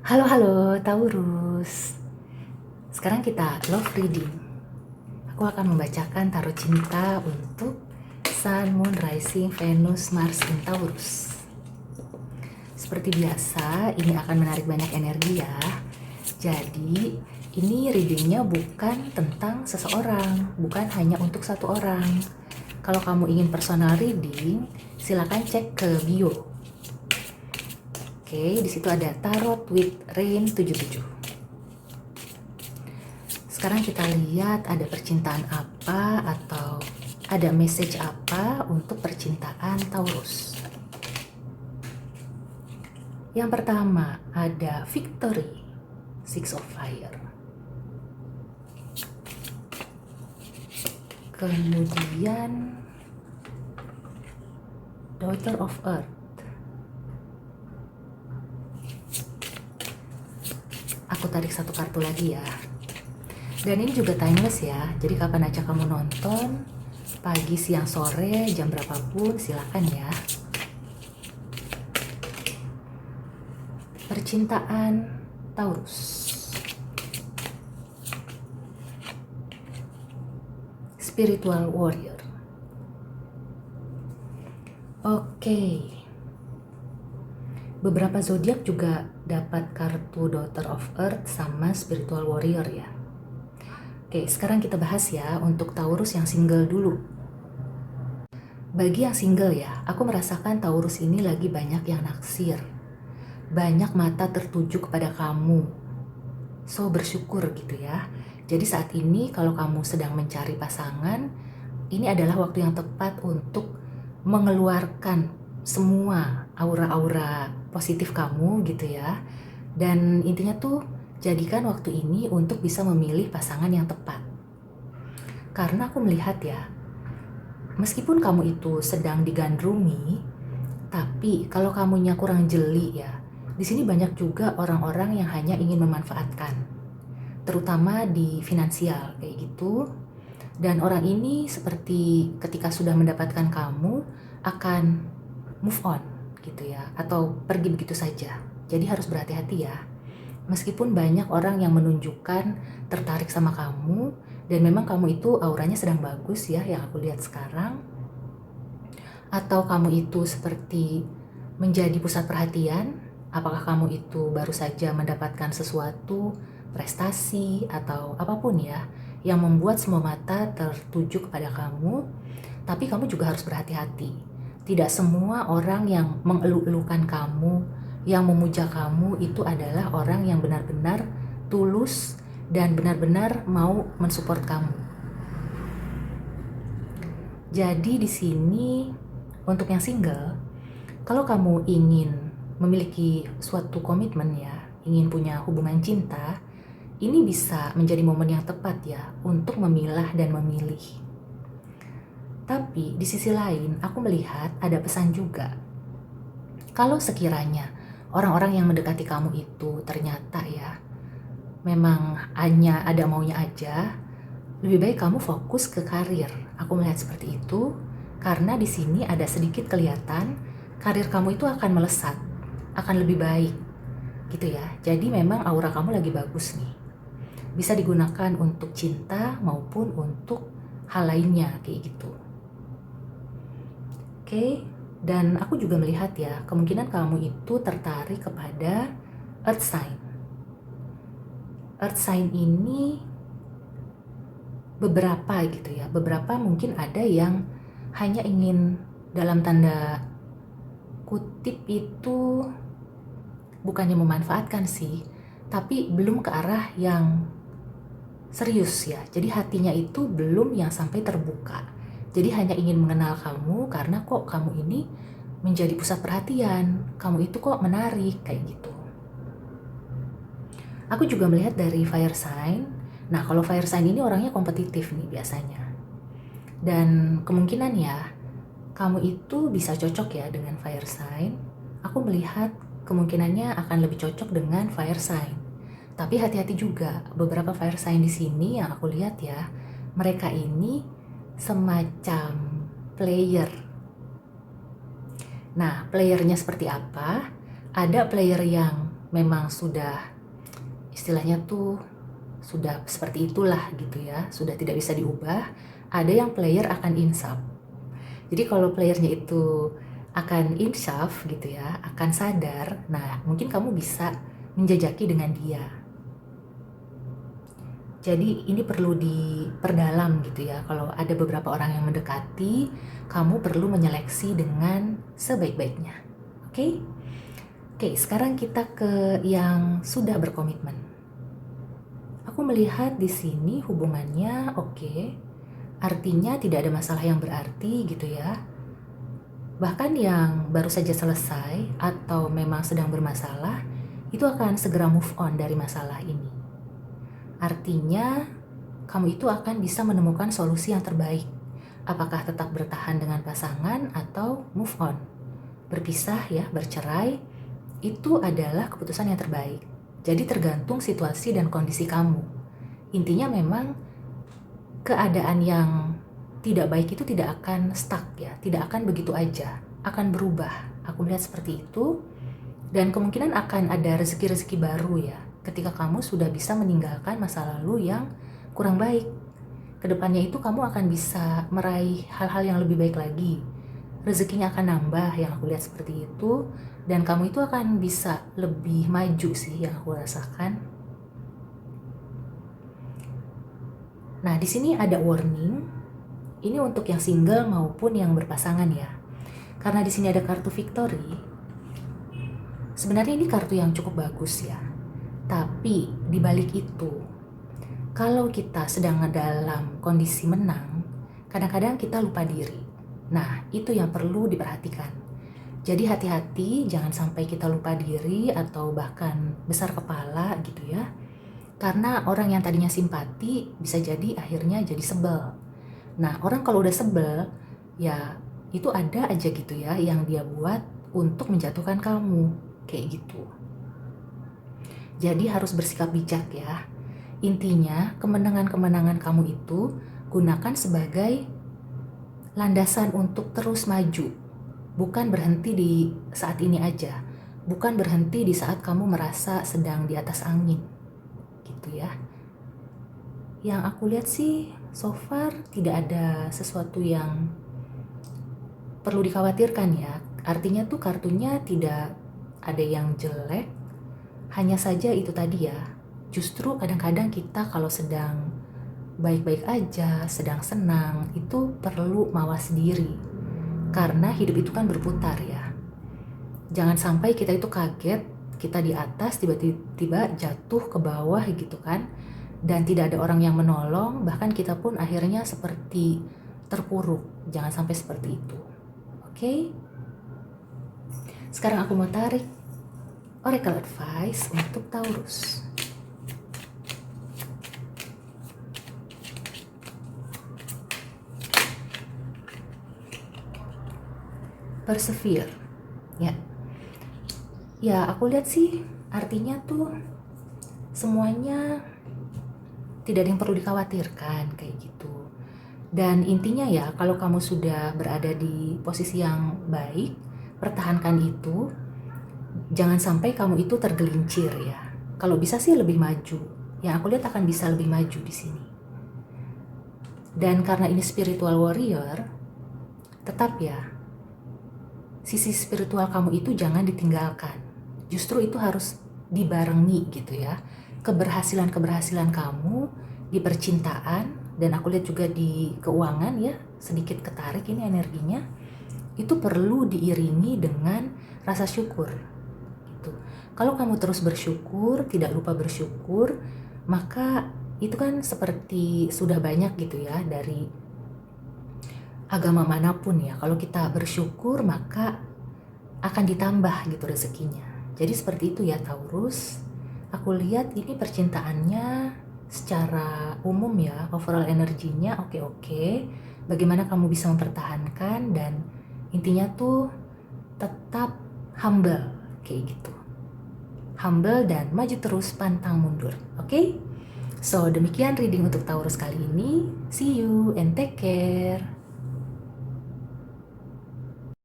Halo halo Taurus. Sekarang kita love reading. Aku akan membacakan tarot cinta untuk Sun, Moon, Rising, Venus, Mars in Taurus. Seperti biasa, ini akan menarik banyak energi ya. Jadi, ini readingnya bukan tentang seseorang, bukan hanya untuk satu orang. Kalau kamu ingin personal reading, silakan cek ke bio. Oke, di situ ada Tarot with Rain 77. Sekarang kita lihat ada percintaan apa atau ada message apa untuk percintaan Taurus. Yang pertama ada Victory, Six of Fire. Kemudian Daughter of Earth. Aku tarik satu kartu lagi ya. Dan ini juga timeless ya. Jadi kapan aja kamu nonton, pagi, siang, sore, jam berapapun, silakan ya. Percintaan Taurus. Spiritual Warrior. Oke. Beberapa zodiak juga dapat kartu Daughter of Earth sama Spiritual Warrior ya. Oke, sekarang kita bahas ya untuk Taurus yang single dulu. Bagi yang single ya, aku merasakan Taurus ini lagi banyak yang naksir. Banyak mata tertuju kepada kamu. So, bersyukur gitu ya. Jadi saat ini kalau kamu sedang mencari pasangan, ini adalah waktu yang tepat untuk mengeluarkan semua aura-aura positif kamu gitu ya. Dan intinya tuh jadikan waktu ini untuk bisa memilih pasangan yang tepat. Karena aku melihat ya, meskipun kamu itu sedang digandrungi, tapi kalau kamunya kurang jeli ya, di sini banyak juga orang-orang yang hanya ingin memanfaatkan, terutama di finansial kayak gitu. Dan orang ini seperti ketika sudah mendapatkan kamu akan move on gitu ya, atau pergi begitu saja. Jadi harus berhati-hati ya. Meskipun banyak orang yang menunjukkan tertarik sama kamu dan memang kamu itu auranya sedang bagus ya yang aku lihat sekarang, atau kamu itu seperti menjadi pusat perhatian, apakah kamu itu baru saja mendapatkan sesuatu, prestasi atau apapun ya yang membuat semua mata tertuju kepada kamu, tapi kamu juga harus berhati-hati. Tidak semua orang yang mengeluh-elukan kamu, yang memuja kamu itu adalah orang yang benar-benar tulus dan benar-benar mau mensupport kamu. Jadi di sini untuk yang single, kalau kamu ingin memiliki suatu komitmen ya, ingin punya hubungan cinta, ini bisa menjadi momen yang tepat ya untuk memilah dan memilih. Tapi di sisi lain aku melihat ada pesan juga. Kalau sekiranya orang-orang yang mendekati kamu itu ternyata ya memang hanya ada maunya aja, lebih baik kamu fokus ke karir. Aku melihat seperti itu karena di sini ada sedikit kelihatan karir kamu itu akan melesat, akan lebih baik gitu ya. Jadi memang aura kamu lagi bagus nih. Bisa digunakan untuk cinta maupun untuk hal lainnya kayak gitu. Oke. Dan aku juga melihat ya, kemungkinan kamu itu tertarik kepada earth sign. Earth sign ini beberapa gitu ya, beberapa mungkin ada yang hanya ingin dalam tanda kutip itu bukannya memanfaatkan sih, tapi belum ke arah yang serius ya. Jadi hatinya itu belum yang sampai terbuka. Jadi hanya ingin mengenal kamu karena kok kamu ini menjadi pusat perhatian, kamu itu kok menarik kayak gitu. Aku juga melihat dari fire sign. Nah, kalau fire sign ini orangnya kompetitif nih biasanya. Dan kemungkinan ya, kamu itu bisa cocok ya dengan fire sign. Aku melihat kemungkinannya akan lebih cocok dengan fire sign. Tapi hati-hati juga, beberapa fire sign di sini yang aku lihat ya, mereka ini semacam player. Nah, playernya seperti apa? Ada player yang memang sudah istilahnya tuh sudah seperti itulah gitu ya, sudah tidak bisa diubah. Ada yang player akan insaf. Jadi kalau playernya itu akan insaf gitu ya, akan sadar, nah mungkin kamu bisa menjajaki dengan dia. Jadi ini perlu diperdalam gitu ya. Kalau ada beberapa orang yang mendekati, kamu perlu menyeleksi dengan sebaik-baiknya. Oke? Oke, sekarang kita ke yang sudah berkomitmen. Aku melihat di sini hubungannya oke. Artinya tidak ada masalah yang berarti gitu ya. Bahkan yang baru saja selesai atau memang sedang bermasalah, itu akan segera move on dari masalah ini. Artinya, kamu itu akan bisa menemukan solusi yang terbaik. Apakah tetap bertahan dengan pasangan atau move on. Berpisah ya, bercerai, itu adalah keputusan yang terbaik. Jadi tergantung situasi dan kondisi kamu. Intinya memang keadaan yang tidak baik itu tidak akan stuck ya, tidak akan begitu aja, akan berubah. Aku melihat seperti itu, dan kemungkinan akan ada rezeki-rezeki baru ya, ketika kamu sudah bisa meninggalkan masa lalu yang kurang baik. Kedepannya itu kamu akan bisa meraih hal-hal yang lebih baik lagi. Rezekinya akan nambah, yang aku lihat seperti itu. Dan kamu itu akan bisa lebih maju sih, yang aku rasakan. Nah, di sini ada warning. Ini untuk yang single maupun yang berpasangan ya. Karena di sini ada kartu victory. Sebenarnya ini kartu yang cukup bagus ya. Tapi di balik itu, kalau kita sedang dalam kondisi menang, kadang-kadang kita lupa diri. Nah, itu yang perlu diperhatikan. Jadi hati-hati, jangan sampai kita lupa diri atau bahkan besar kepala gitu ya. Karena orang yang tadinya simpati bisa jadi akhirnya jadi sebel. Nah, orang kalau udah sebel, ya itu ada aja gitu ya yang dia buat untuk menjatuhkan kamu. Kayak gitu. Jadi harus bersikap bijak ya. Intinya, kemenangan-kemenangan kamu itu gunakan sebagai landasan untuk terus maju. Bukan berhenti di saat ini aja. Bukan berhenti di saat kamu merasa sedang di atas angin. Gitu ya. Yang aku lihat sih, so far tidak ada sesuatu yang perlu dikhawatirkan ya. Artinya tuh kartunya tidak ada yang jelek. Hanya saja itu tadi ya, justru kadang-kadang kita kalau sedang baik-baik aja, sedang senang, itu perlu mawas diri. Karena hidup itu kan berputar ya. Jangan sampai kita itu kaget, kita di atas tiba-tiba jatuh ke bawah gitu kan. Dan tidak ada orang yang menolong, bahkan kita pun akhirnya seperti terpuruk. Jangan sampai seperti itu. Oke? Sekarang aku mau tarik Oracle Advice untuk Taurus. Persevere. Ya. Ya, aku lihat sih artinya tuh semuanya tidak ada yang perlu dikhawatirkan kayak gitu. Dan intinya ya, kalau kamu sudah berada di posisi yang baik, pertahankan itu. Jangan sampai kamu itu tergelincir ya. Kalau bisa sih lebih maju. Yang aku lihat akan bisa lebih maju di sini. Dan karena ini spiritual warrior, tetap ya, sisi spiritual kamu itu jangan ditinggalkan. Justru itu harus dibarengi gitu ya. Keberhasilan-keberhasilan kamu di percintaan, dan aku lihat juga di keuangan ya, sedikit ketarik ini energinya, itu perlu diiringi dengan rasa syukur. Kalau kamu terus bersyukur, tidak lupa bersyukur, maka itu kan seperti sudah banyak gitu ya dari agama manapun ya. Kalau kita bersyukur maka akan ditambah gitu rezekinya. Jadi seperti itu ya Taurus. Aku lihat ini percintaannya secara umum ya, overall energinya oke-oke. Bagaimana kamu bisa mempertahankan, dan intinya tuh tetap humble kayak gitu. Humble dan maju terus, pantang mundur. Oke? So, demikian reading untuk Taurus kali ini. See you and take care.